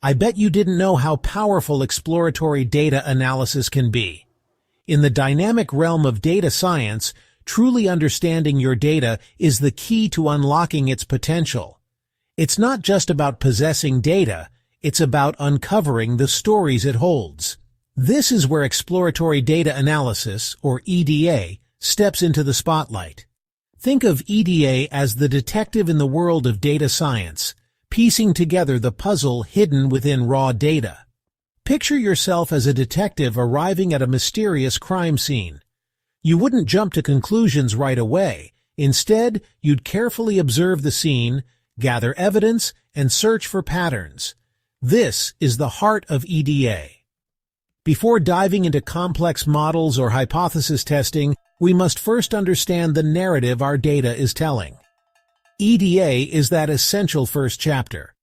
I bet you didn't know how powerful exploratory data analysis can be. In the dynamic realm of data science, truly understanding your data is the key to unlocking its potential. It's not just about possessing data, it's about uncovering the stories it holds. This is where exploratory data analysis, or EDA, steps into the spotlight. Think of EDA as the detective in the world of data science, piecing together the puzzle hidden within raw data. Picture yourself as a detective arriving at a mysterious crime scene. You wouldn't jump to conclusions right away. Instead, you'd carefully observe the scene, gather evidence, and search for patterns. This is the heart of EDA. Before diving into complex models or hypothesis testing, we must first understand the narrative our data is telling. EDA is that essential first chapter.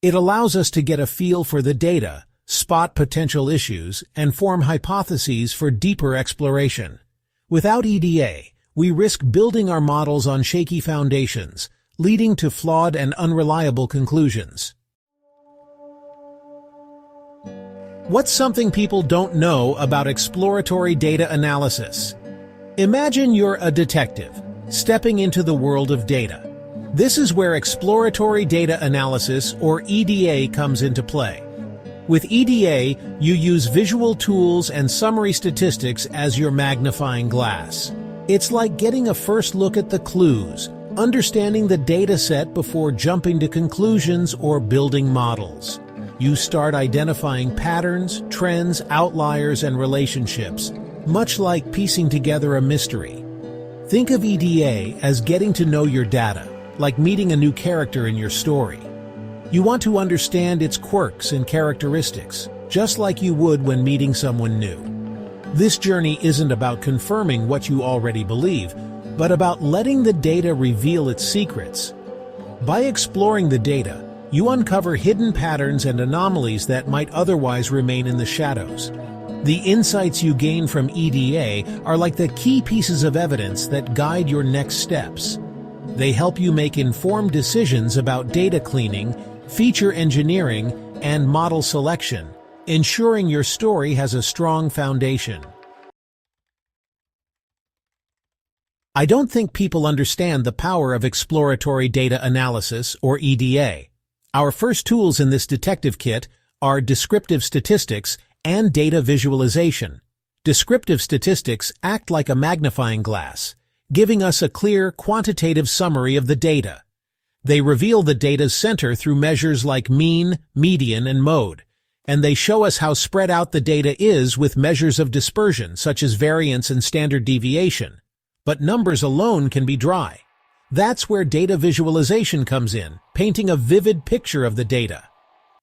It allows us to get a feel for the data, spot potential issues, and form hypotheses for deeper exploration. Without EDA, we risk building our models on shaky foundations, leading to flawed and unreliable conclusions. What's something people don't know about exploratory data analysis? Imagine you're a detective, stepping into the world of data. This is where exploratory data analysis, or EDA, comes into play. With EDA, you use visual tools and summary statistics as your magnifying glass. It's like getting a first look at the clues, understanding the data set before jumping to conclusions or building models. You start identifying patterns, trends, outliers, and relationships, much like piecing together a mystery. Think of EDA as getting to know your data, like meeting a new character in your story. You want to understand its quirks and characteristics, just like you would when meeting someone new. This journey isn't about confirming what you already believe, but about letting the data reveal its secrets. By exploring the data, you uncover hidden patterns and anomalies that might otherwise remain in the shadows. The insights you gain from EDA are like the key pieces of evidence that guide your next steps. They help you make informed decisions about data cleaning, feature engineering, and model selection, ensuring your story has a strong foundation. I don't think people understand the power of exploratory data analysis, or EDA. Our first tools in this detective kit are descriptive statistics and data visualization. Descriptive statistics act like a magnifying glass, giving us a clear, quantitative summary of the data. They reveal the data's center through measures like mean, median, and mode, and they show us how spread out the data is with measures of dispersion, such as variance and standard deviation. But numbers alone can be dry. That's where data visualization comes in, painting a vivid picture of the data.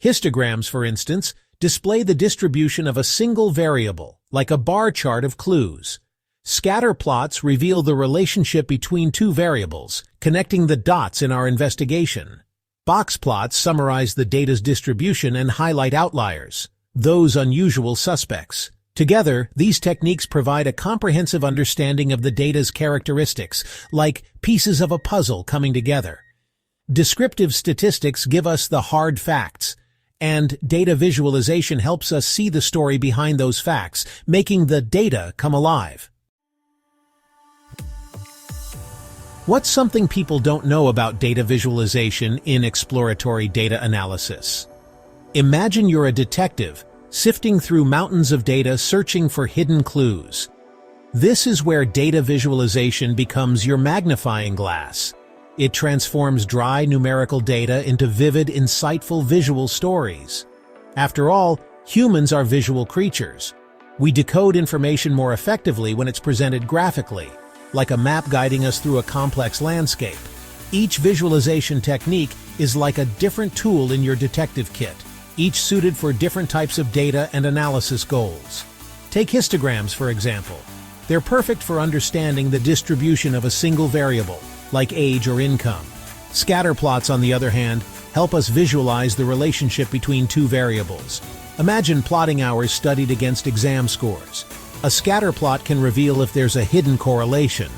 Histograms, for instance, display the distribution of a single variable, like a bar chart of clues. Scatter plots reveal the relationship between two variables, connecting the dots in our investigation. Box plots summarize the data's distribution and highlight outliers, those unusual suspects. Together, these techniques provide a comprehensive understanding of the data's characteristics, like pieces of a puzzle coming together. Descriptive statistics give us the hard facts, and data visualization helps us see the story behind those facts, making the data come alive. What's something people don't know about data visualization in exploratory data analysis? Imagine you're a detective, sifting through mountains of data searching for hidden clues. This is where data visualization becomes your magnifying glass. It transforms dry numerical data into vivid, insightful visual stories. After all, humans are visual creatures. We decode information more effectively when it's presented graphically, like a map guiding us through a complex landscape. Each visualization technique is like a different tool in your detective kit, each suited for different types of data and analysis goals. Take histograms, for example. They're perfect for understanding the distribution of a single variable, like age or income. Scatter plots, on the other hand, help us visualize the relationship between two variables. Imagine plotting hours studied against exam scores. A scatter plot can reveal if there's a hidden correlation.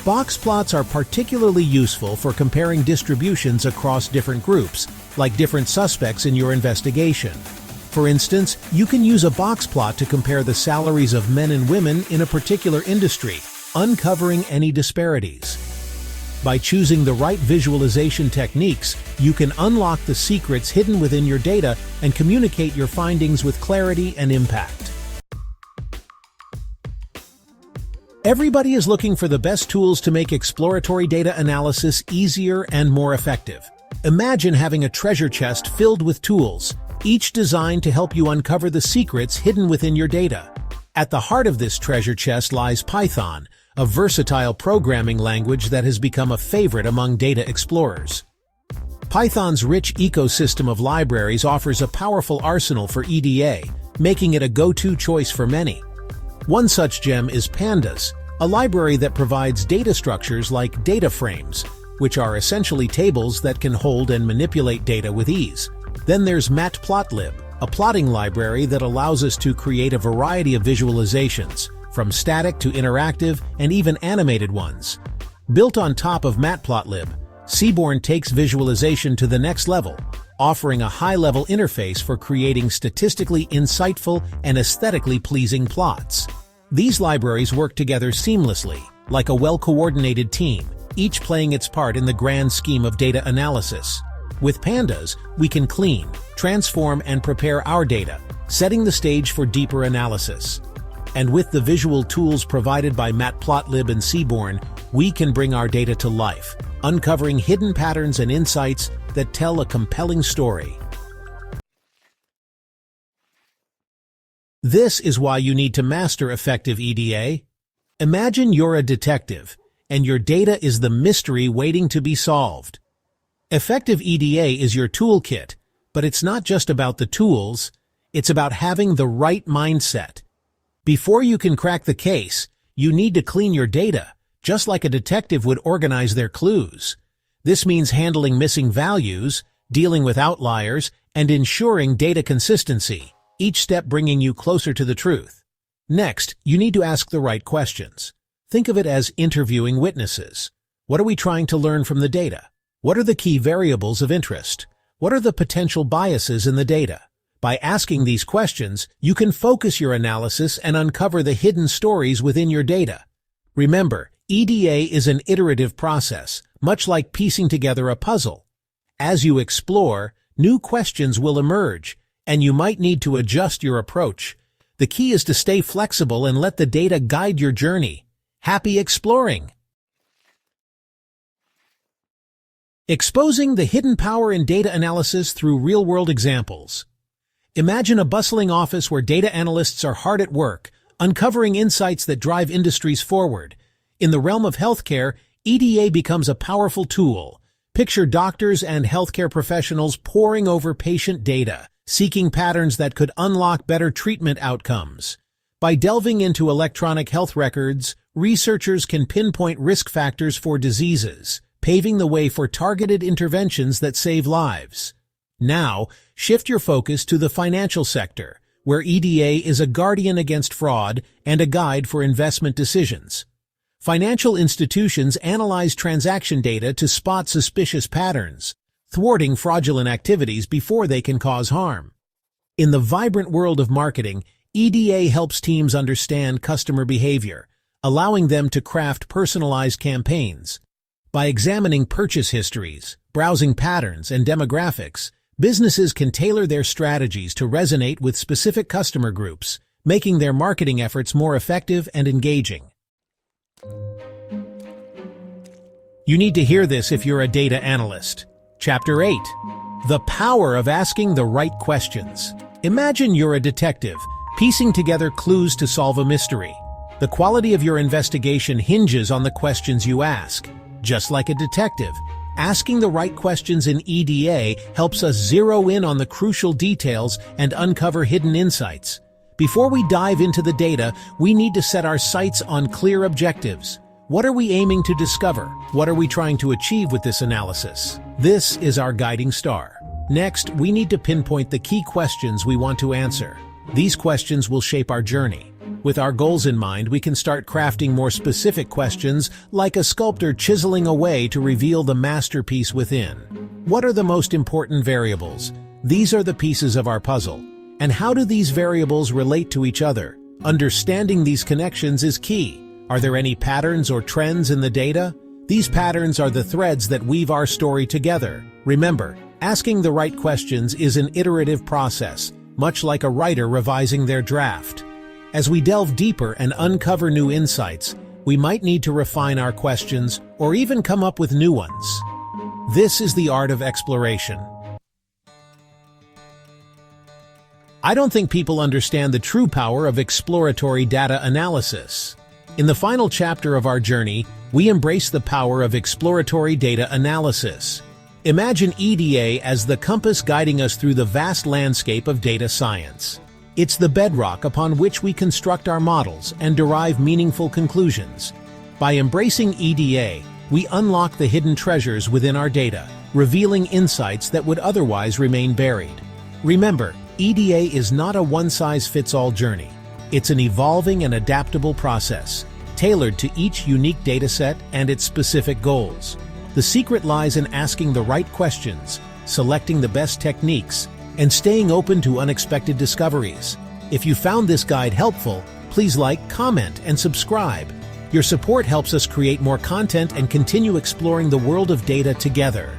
Box plots are particularly useful for comparing distributions across different groups, like different suspects in your investigation. For instance, you can use a box plot to compare the salaries of men and women in a particular industry, uncovering any disparities. By choosing the right visualization techniques, you can unlock the secrets hidden within your data and communicate your findings with clarity and impact. Everybody is looking for the best tools to make exploratory data analysis easier and more effective. Imagine having a treasure chest filled with tools, each designed to help you uncover the secrets hidden within your data. At the heart of this treasure chest lies Python, a versatile programming language that has become a favorite among data explorers. Python's rich ecosystem of libraries offers a powerful arsenal for EDA, making it a go-to choice for many. One such gem is Pandas, a library that provides data structures like data frames, which are essentially tables that can hold and manipulate data with ease. Then there's Matplotlib, a plotting library that allows us to create a variety of visualizations, from static to interactive and even animated ones. Built on top of Matplotlib, Seaborn takes visualization to the next level, offering a high-level interface for creating statistically insightful and aesthetically pleasing plots. These libraries work together seamlessly, like a well-coordinated team, each playing its part in the grand scheme of data analysis. With Pandas, we can clean, transform, and prepare our data, setting the stage for deeper analysis. And with the visual tools provided by Matplotlib and Seaborn, we can bring our data to life, uncovering hidden patterns and insights that tell a compelling story. This is why you need to master effective EDA. Imagine you're a detective, and your data is the mystery waiting to be solved. Effective EDA is your toolkit, but it's not just about the tools, it's about having the right mindset. Before you can crack the case, you need to clean your data, just like a detective would organize their clues. This means handling missing values, dealing with outliers, and ensuring data consistency, each step bringing you closer to the truth. Next, you need to ask the right questions. Think of it as interviewing witnesses. What are we trying to learn from the data? What are the key variables of interest? What are the potential biases in the data? By asking these questions, you can focus your analysis and uncover the hidden stories within your data. Remember, EDA is an iterative process, much like piecing together a puzzle. As you explore, new questions will emerge, and you might need to adjust your approach. The key is to stay flexible and let the data guide your journey. Happy exploring! Exposing the hidden power in data analysis through real-world examples. Imagine a bustling office where data analysts are hard at work, uncovering insights that drive industries forward. In the realm of healthcare, EDA becomes a powerful tool. Picture doctors and healthcare professionals poring over patient data, seeking patterns that could unlock better treatment outcomes. By delving into electronic health records, researchers can pinpoint risk factors for diseases, paving the way for targeted interventions that save lives. Now, shift your focus to the financial sector, where EDA is a guardian against fraud and a guide for investment decisions. Financial institutions analyze transaction data to spot suspicious patterns, thwarting fraudulent activities before they can cause harm. In the vibrant world of marketing, EDA helps teams understand customer behavior, allowing them to craft personalized campaigns. By examining purchase histories, browsing patterns, and demographics, businesses can tailor their strategies to resonate with specific customer groups, making their marketing efforts more effective and engaging. You need to hear this if you're a data analyst. Chapter 8. The power of asking the right questions. Imagine you're a detective, piecing together clues to solve a mystery. The quality of your investigation hinges on the questions you ask. Just like a detective, asking the right questions in EDA helps us zero in on the crucial details and uncover hidden insights. Before we dive into the data, we need to set our sights on clear objectives. What are we aiming to discover? What are we trying to achieve with this analysis? This is our guiding star. Next, we need to pinpoint the key questions we want to answer. These questions will shape our journey. With our goals in mind, we can start crafting more specific questions, like a sculptor chiseling away to reveal the masterpiece within. What are the most important variables? These are the pieces of our puzzle. And how do these variables relate to each other? Understanding these connections is key. Are there any patterns or trends in the data? These patterns are the threads that weave our story together. Remember, asking the right questions is an iterative process, much like a writer revising their draft. As we delve deeper and uncover new insights, we might need to refine our questions or even come up with new ones. This is the art of exploration. I don't think people understand the true power of exploratory data analysis. In the final chapter of our journey, we embrace the power of exploratory data analysis. Imagine EDA as the compass guiding us through the vast landscape of data science. It's the bedrock upon which we construct our models and derive meaningful conclusions. By embracing EDA, we unlock the hidden treasures within our data, revealing insights that would otherwise remain buried. Remember, EDA is not a one-size-fits-all journey. It's an evolving and adaptable process, tailored to each unique dataset and its specific goals. The secret lies in asking the right questions, selecting the best techniques, and staying open to unexpected discoveries. If you found this guide helpful, please like, comment, and subscribe. Your support helps us create more content and continue exploring the world of data together.